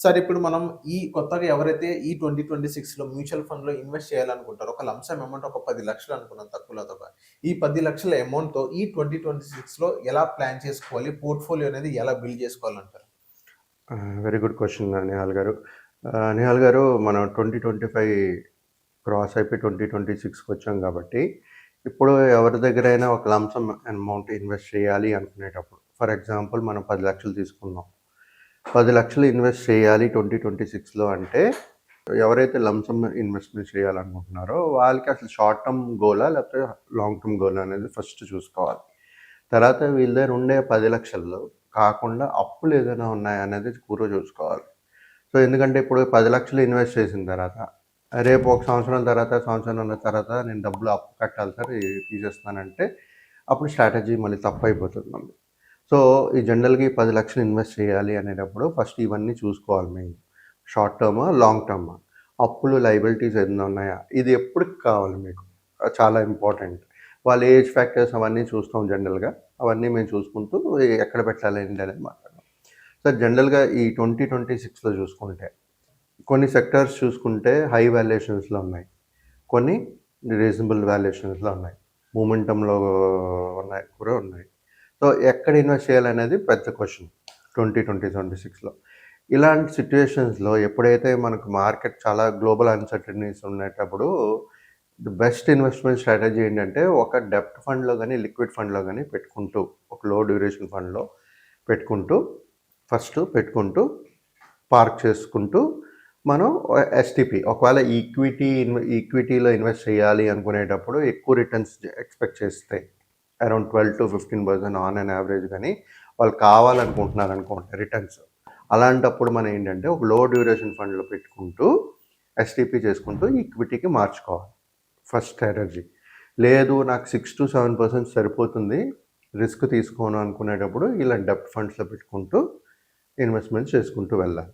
Sir ఇప్పుడు మనం ఈ కొత్తగా ఎవరైతే ఈ 2026లో మ్యూచువల్ ఫండ్‌లో ఇన్వెస్ట్ చేయాలనుకుంటారో, ఒక లంప్ సమ్ అమౌంట్ ఒక 10,00,000 అనుకున్నాం తక్కువలో తక్కువ. ఈ 10,00,000 అమౌంట్‌తో ఈ 2026లో ఎలా ప్లాన్ చేసుకోవాలి? పోర్ట్‌ఫోలియో అనేది ఎలా బిల్డ్ చేసుకోవాలంటారు? వెరీ గుడ్ క్వశ్చన్ నిహాల్ గారు. నిహాల్ గారు, మనం 2025 క్రాస్ అయిపోయి 2026కి వచ్చాం కాబట్టి, ఇప్పుడు ఎవరి దగ్గరైనా ఒక లంప్ సమ్ అమౌంట్ ఇన్వెస్ట్ చేయాలి అనుకునేటప్పుడు, ఫర్ ఎగ్జాంపుల్ మనం 10,00,000 తీసుకుందాం. 10,00,000 ఇన్వెస్ట్ చేయాలి 2026లో అంటే, ఎవరైతే లంప్ సమ్ ఇన్వెస్ట్‌మెంట్ చేయాలనుకుంటున్నారో వాళ్ళకి అసలు షార్ట్ టర్మ్ గోలా లేకపోతే లాంగ్ టర్మ్ గోలా అనేది ఫస్ట్ చూసుకోవాలి. తర్వాత వీళ్ళ దగ్గర ఉండే 10,00,000 కాకుండా అప్పులు ఏదైనా ఉన్నాయా అనేది కూడా చూసుకోవాలి. సో ఎందుకంటే ఇప్పుడు 10,00,000 ఇన్వెస్ట్ చేసిన తర్వాత రేపు ఒక సంవత్సరం తర్వాత, సంవత్సరంన్నర తర్వాత నేను డబ్బులు అప్పు కట్టాలి సార్, తీసేస్తానంటే అప్పుడు స్ట్రాటజీ మళ్ళీ తప్పైపోతుంది మనది. సో ఈ జనరల్‌గా ఈ 10,00,000 ఇన్వెస్ట్ చేయాలి అనేటప్పుడు ఫస్ట్ ఇవన్నీ చూసుకోవాలి మెయిన్. షార్ట్ టర్మా, లాంగ్ టర్మా, అప్పులు, లయబిలిటీస్ ఏదైనా ఉన్నాయా, ఇది ఎప్పటికి కావాలి మీకు, చాలా ఇంపార్టెంట్. వాళ్ళ ఏజ్ ఫ్యాక్టర్స్ అవన్నీ చూస్తాం జనరల్‌గా. అవన్నీ మేము చూసుకుంటూ ఎక్కడ పెట్టాలి ఏంటి అనేది మాట్లాడదాం. సార్ జనరల్‌గా ఈ 2026లో చూసుకుంటే కొన్ని సెక్టార్స్ చూసుకుంటే హై వాల్యుయేషన్స్‌లో ఉన్నాయి. కొన్ని రీజనబుల్ వాల్యుయేషన్స్‌లో ఉన్నాయి. మొమెంటంలో ఉన్నాయి కూడా ఉన్నాయి. సో ఎక్కడ ఇన్వెస్ట్ చేయాలనేది పెద్ద క్వశ్చన్ 2026లో. ఇలాంటి సిట్యుయేషన్స్‌లో ఎప్పుడైతే మనకు మార్కెట్ చాలా గ్లోబల్ అన్‌సర్టెనిటీస్ ఉండేటప్పుడు ది బెస్ట్ ఇన్వెస్ట్‌మెంట్ స్ట్రాటజీ ఏంటంటే, ఒక డెబ్ట్ ఫండ్‌లో గానీ, లిక్విడ్ ఫండ్‌లో గానీ పెట్టుకుంటూ, ఒక లో డ్యూరేషన్ ఫండ్‌లో పెట్టుకుంటూ, ఫస్ట్ పెట్టుకుంటూ, పార్క్ చేసుకుంటూ, మనం ఎస్టీపీ ఒకవేళ ఈక్విటీలో ఇన్వెస్ట్ చేయాలి అనుకునేటప్పుడు ఎక్కువ రిటర్న్స్ ఎక్స్‌పెక్ట్ చేస్తే అరౌండ్ 12-15% ఆన్ అన్ యావరేజ్ గానీ వాళ్ళు కావాలనుకుంటున్నారనుకోండి రిటర్న్స్. అలాంటప్పుడు మనం ఏంటంటే ఒక లో డ్యూరేషన్ ఫండ్‌లో పెట్టుకుంటూ, ఎస్టీపీ చేసుకుంటూ ఈక్విటీకి మార్చుకోవాలి ఫస్ట్ స్ట్రాటజీ. లేదు నాకు 6-7% సరిపోతుంది, రిస్క్ తీసుకోను అనుకునేటప్పుడు ఇలా డెబ్ట్ ఫండ్స్‌లో పెట్టుకుంటూ ఇన్వెస్ట్‌మెంట్ చేసుకుంటూ వెళ్ళాలి.